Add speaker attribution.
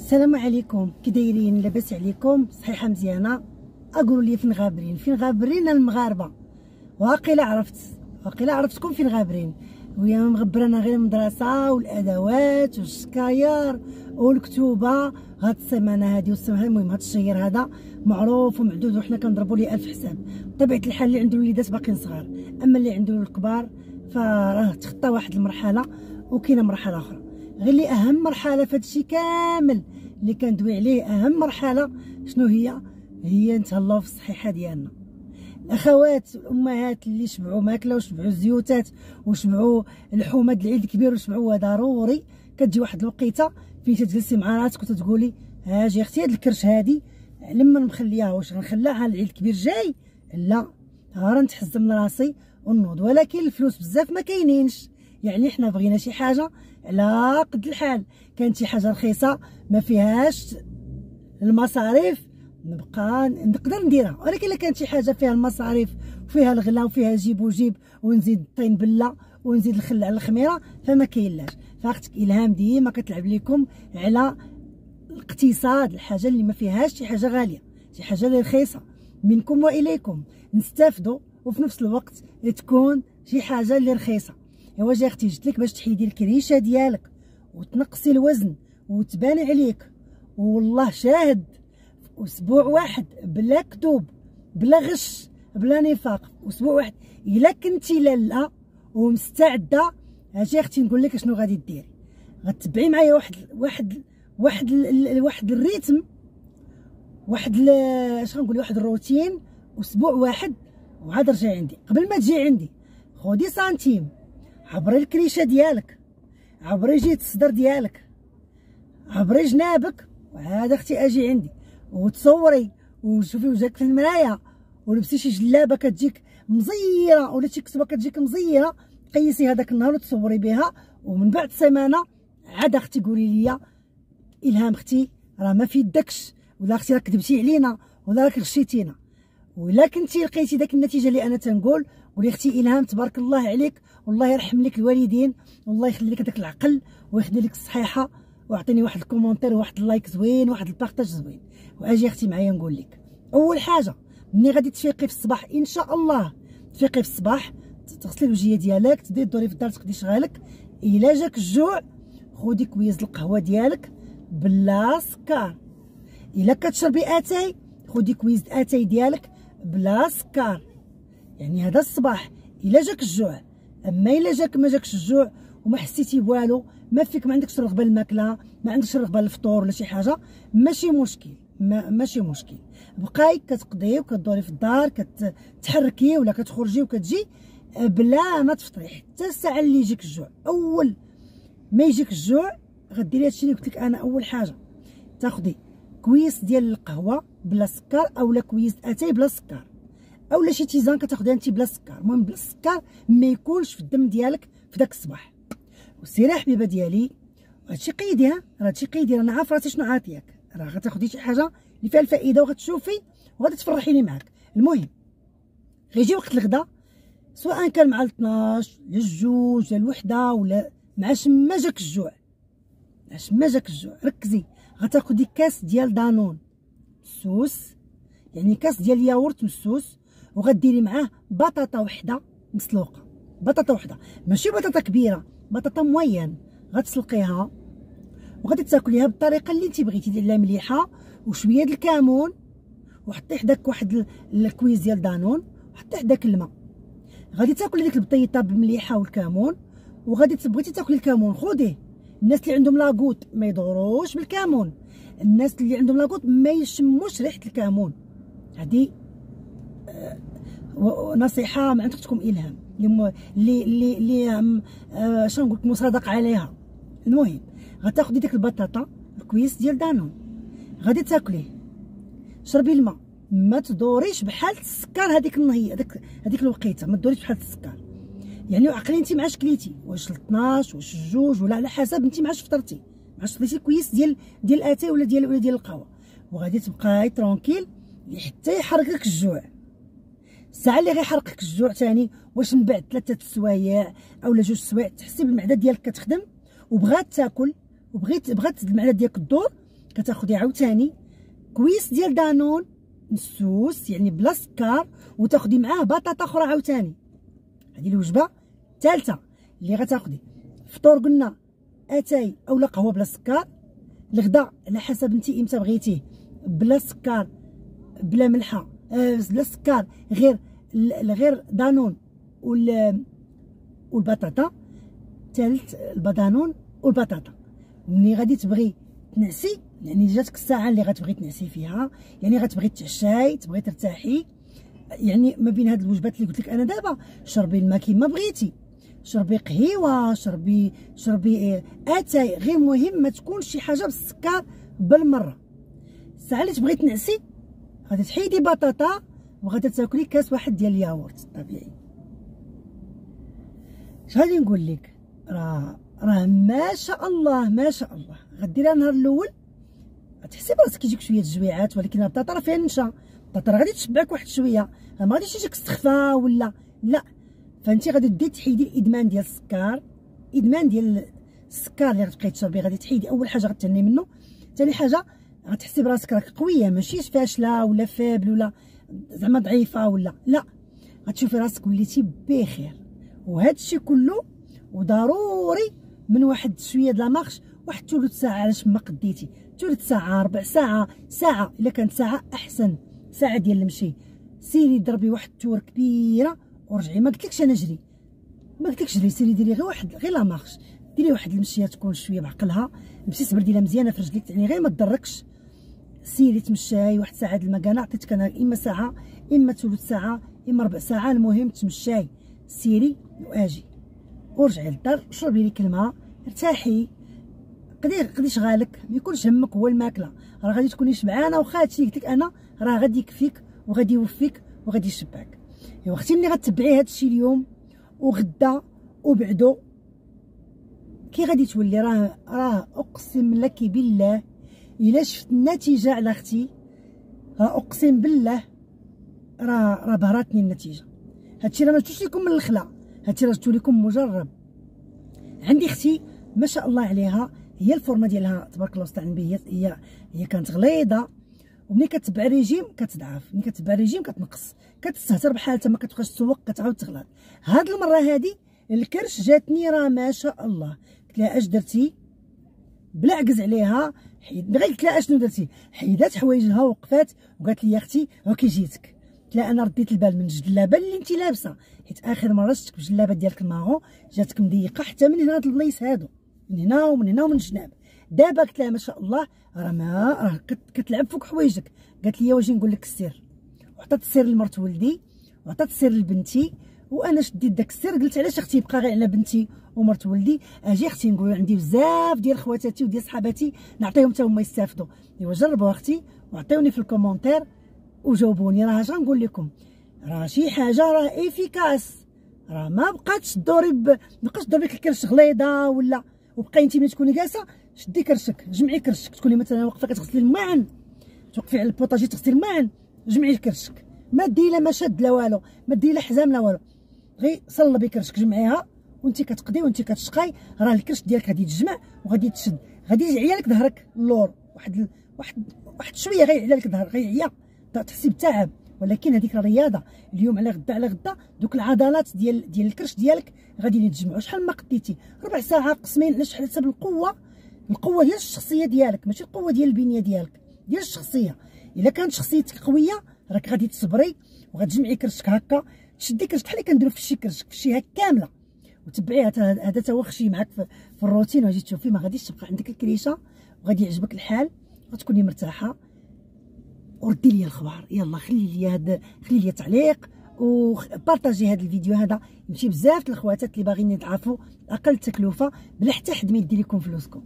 Speaker 1: السلام عليكم، كي دايرين؟ لاباس عليكم؟ صحيحه مزيانه. اقولوا لي فين غابرين؟ فين غابرين المغاربه؟ واقيلا عرفتكم فين غابرين. ويا مغبرانا غير المدرسه والادوات والسكاير والكتوبه. هاد السيمانه هادي والسيمانه المهم هاد الشهر هذا معروف ومعدود وحنا كنضربوا ليه 1000 حساب. بطبيعه الحال اللي عنده وليدات باقيين صغار، اما اللي عنده الكبار فراه تخطى واحد المرحله وكاينه مرحله اخرى. غير اللي اهم مرحله في هادشي كامل اللي كندوي عليه، اهم مرحله شنو هي نتهلاو في الصحيحه ديالنا. الاخوات الامهات اللي شبعوا ماكله وشبعوا الزيوتات وشبعوا اللحومات العيد الكبير وشبعوها، ضروري كتجي واحد الوقيته فين تجلسي مع راسك وتتقولي هاجي اختي هاد الكرش هادي لما نخليها، واش غنخليها العيد الكبير جاي؟ لا، راه نتحزم من راسي ونوض. ولكن الفلوس بزاف ما كاينينش، يعني حنا بغينا شي حاجه على قد الحال. كانت شي حاجه رخيصه ما فيهاش المصاريف نبقى نقدر نديرها، ولكن الا كانت شي حاجه فيها المصاريف وفيها الغلا وفيها جيب وجيب ونزيد الطين بله ونزيد الخل على الخميره فما كاينلاش. فاختك الهام ديما كتلعب لكم على الاقتصاد، الحاجه اللي ما فيهاش شي حاجه غاليه، شي حاجه اللي رخيصه منكم واليكم نستافدوا، وفي نفس الوقت تكون شي حاجه اللي رخيصه. ايوا جا اختي جيت لك باش تحيدي الكريشه ديالك وتنقصي الوزن وتبان عليك، والله شاهد اسبوع واحد بلا كذوب بلا غش بلا نفاق، اسبوع واحد الا كنتي لاله ومستعده اجي اختي نقول لك شنو غادي ديري. غتبعي معايا واحد الريتم، اش غنقول، واحد الروتين، اسبوع واحد وعاد رجعي عندي. قبل ما تجي عندي خدي سنتيم، عبري الكريشه ديالك، عبري جهه الصدر ديالك، عبري جنابك، وعاد اختي اجي عندي وتصوري وشوفي وجهك في المرايه، ولبسي شي جلابه كتجيك مزيره ولا شي كتبه كتجيك مزيره، قيسي هذاك النهار وتصوري بها. ومن بعد سيمانه عاد اختي قولي لي الهام اختي راه ما في يدكش، ولا اختي راه كذبتي علينا، ولا راك غشيتينا. ولا كنتي لقيتي داك النتيجه اللي انا تنقول، قولي اختي الهام تبارك الله عليك، والله يرحم لك الوالدين، والله يخلي لك داك العقل ويخلي لك الصحيحه، واعطيني واحد الكومونتير وواحد اللايك زوين واحد البارطاج زوين. واجي اختي معايا نقول لك اول حاجه ملي غادي تفيقي في الصباح ان شاء الله، تفيقي في الصباح تغسلي الوجهيه ديالك، تبداي دوري في الدار تقضي شغالك. الا جاك الجوع خدي كويز القهوه ديالك بلا سكر. الا كتشربي اتاي خدي كويز اتاي ديالك بلا سكر. يعني هذا الصباح الا جاك الجوع. اما الا ما جاكش الجوع وما حسيتي بوالو، ما فيك، ما عندكش رغبه الماكله، ما عندكش رغبه للفطور ولا شي حاجه، ماشي مشكل، ماشي مشكل. بقاي كتقضي وكدوري في الدار، كتحركي ولا كتخرجي وكتجي بلا ما تفطري حتى الساعه اللي يجيك الجوع. اول ما يجيك الجوع غديري هادشي اللي قلت لك انا. اول حاجه تاخدي كويس ديال القهوه بلا سكر، اولا كويس اتاي بلا سكر، اولا شي تيزان كتاخديها انت بلا سكر، المهم بلا سكر ما يكونش في الدم ديالك في داك الصباح. وسيري حبيبه ديالي هادشي قيديها، راه هادشي قيدي، رانا عارفه راسي شنو عاطياك، راه غتاخدي شي حاجه اللي فيها الفائده وغتشوفي وغادي تفرحيني معاك. المهم غيجي وقت الغدا، سواء كان مع 12 للجوج للوحده ولا معاش ما جاك الجوع، معاش ما جاك الجوع، ركزي. غتاخدي كاس ديال دانون مسوس، يعني كاس ديال الياغورت مسوس، وغديري معاه بطاطا وحده مسلوقه، بطاطا وحده ماشي بطاطا كبيره، بطاطا موين، غتسلقيها وغادي تاكليها بالطريقه اللي انت بغيتي، دير لها مليحه وشويه د الكمون، وحطي حداك واحد الكويز ديال دانون، وحطي حداك الماء. غادي تاكلي ديك البطيطه بالمليحه والكمون، وغادي بغيتي تاكلي الكمون خديه. الناس اللي عندهم لاكوت ما يدوروش بالكمون، الناس اللي عندهم لاكوت ما يشموش ريحه الكمون. هذه نصيحه من عند اختكم الهام اللي شنو نقول لك مصادق عليها. المهم غتاخدي ديك البطاطا الكويس ديال دانون، غادي تاكليه، شربي الماء، ما تدوريش بحال السكر هذيك النهيه، هذيك الوقيته ما تدوريش بحال السكر. يعني عقلي انت معاش كليتي، واش 12 واش 2 ولا على حسب انت معاش فطرتي، معاش فطرتي كويس ديال الاتاي ولا ديال القهوه. وغادي تبقاي ترونكيل حتى يحرقك الجوع. الساعه اللي غيحرقك الجوع ثاني، واش من بعد 3 سوايع اولا 2 سوايع تحسي بالمعده ديالك كتخدم وبغات تاكل، وبغات المعده ديالك تدور، كتاخدي عاوتاني كويس ديال دانون مسوس يعني بلا سكر، وتاخدي معاه بطاطا اخرى عاوتاني. هذه الوجبه الثالثه اللي غتاخدي. فطور قلنا اتاي اولا قهوه بلا سكر. الغدا على حسب انت امتى بغيتيه، بلا سكر بلا ملحه، بلا سكر، غير دانون والبطاطا. ثالث البدانون والبطاطا. ملي غادي تبغي تنعسي، يعني جاتك الساعه اللي غتبغي تنعسي فيها، يعني غتبغي تعشاي تبغي ترتاحي، يعني ما بين هاد الوجبات اللي قلت لك انا دابا، شربي الماء كيما بغيتي، شربي قهيوه، شربي اتاي، غير مهم ما تكونش شي حاجه بالسكر بالمره. الساعه اللي تبغي تنعسي غادي تحيدي بطاطا وغادي تاكلي كاس واحد ديال الياغورت الطبيعي. اش غادي نقول لك، راه ما شاء الله ما شاء الله. غديرها النهار الاول غتحسي براسك كيجيك شويه الجويعات، ولكن البطاطا راه فيها النشا، البطاطا راه غادي تشبعك واحد شويه، ما غاديش يجيك استخفاء ولا لا. فانت غادي تبداي تحيدي الادمان ديال السكر، ادمان ديال السكر اللي غتبقاي تشربي غادي تحيدي. اول حاجه غتهني منه، ثاني حاجه غتحسي براسك راك قويه، ماشي فاشله ولا فابل ولا زعما ضعيفه ولا لا، غتشوفي راسك وليتي بخير. وهذا الشيء كله وضروري من واحد شويه د لا مارش، واحد ثلث ساعه علاش ما قديتي، ثلث ساعه، ربع ساعه، ساعه، الا كانت ساعه احسن، ساعه ديال المشي. سيري ضربي واحد التور كبيره ورجعي. ما قلتلكش انا جري، ما قلتلكش جري، سيري ديري غير لا مارش، ديري واحد المشيه تكون شويه بعقلها، مشي تبردي لها مزيانه في رجليك، يعني غير ما تضركش. سيري تمشاي واحد ساعه د المكانه، عطيتك انا اما ساعه اما ثلث ساعه اما ربع ساعه، المهم تمشاي. سيري واجي ورجعي للدار، شربي لك الماء، ارتاحي، قضي شغالك، ما يكونش همك هو الماكله، راه غادي تكوني شبعانه، واخا هادشي قلت لك انا راه غادي يكفيك وغادي يوفيك وغادي يشبعك. ايوا اختي ملي غتبعي هادشي اليوم وغدا وبعدو كي غادي تولي، راه اقسم لك بالله الا شفت النتيجه على اختي، راه اقسم بالله راه بهراتني النتيجه. هادشي راه ما جبتوش لكم من الخلا، هادشي راه جبتو لكم مجرب. عندي اختي ما شاء الله عليها، هي الفورمه ديالها تبارك الله وسط النبي، هي كانت غليظه، وملي كتبع ريجيم كتضعف، ملي كتبع ريجيم كتنقص، كتستهتر بحالتها، ما كتبقاش تسوق، كتعاود تغلط. هاد المره هادي الكرش جاتني راه ما شاء الله. قلت لها اش درتي؟ بلا عكز عليها غير قلت لها اشنو درتي؟ حيدات حوايجها وقفات وقالت لي يا اختي ها كي جيتك. قلت لها انا رديت البال من الجلابه اللي انت لابسه، حيت اخر مره شفتك بالجلابه ديالك الماغو جاتك مضيقه حتى من هنا هاد البلايص هادو، من هنا ومن هنا ومن الجناب. دابا قلت لها ما شاء الله راه كتلعب فوق حوايجك. قالت لي واجي نقول لك السر، وعطات السر لمرت ولدي وعطات السر لبنتي، وانا شديت داك السر قلت علاش اختي يبقى غير على بنتي ومرت ولدي، اجي اختي نقول عندي بزاف ديال خواتاتي وديال صحاباتي نعطيهم حتى هما يستافدوا. ايوا جربوا اختي وعطيوني في الكومونتير وجاوبوني. راه اش غنقول لكم، راه شي حاجه راه افيكاس، راه ما بقاتش تدوري مابقاش تدور لك الكرش غليظه ولا، وبقاي انت ملي تكوني جالسه شدي كرشك، جمعي كرشك، تكوني مثلا واقفه كتغسلي الماعن، توقفي على البوطاجي تغسلي الماعن، جمعي كرشك، ما ديري لا مشد لا والو، ما ديري لا حزام لا والو، غير صلبي كرشك جمعيها وانت كتقضي وانت كتشقاي، راه الكرش ديالك غادي يتجمع وغادي تشد، غادي يعيا لك ظهرك اللور، واحد شويه غيعيا لك ظهر، غيعيا تحسي بالتعب، ولكن هذيك رياضه، اليوم على غدا على غدا دوك العضلات ديال الكرش ديالك غادي يتجمعوا. شحال ما قديتي ربع ساعه قسمين على شحال حسب القوه ديال الشخصيه ديالك، ماشي القوه ديال البنيه ديالك، ديال الشخصيه. الا كانت شخصيتك قويه راك غادي تصبري وغتجمعي كرشك هكا، تشدي كرشك بحال اللي كنديروا في الشي كرشك في الشيها كامله وتبعيها. هذا تا هو خشي معاك في الروتين، وغادي تشوفي ما غاديش تبقى عندك الكريشه وغادي يعجبك الحال، غتكوني مرتاحه. وردي لي الخبر، يلا خلي لي تعليق وبارطاجي هذا الفيديو، هذا يمشي بزاف الخواتات اللي باغيين يضعفوا اقل تكلفه بلا حتى حد ما يدي لكم فلوسكم.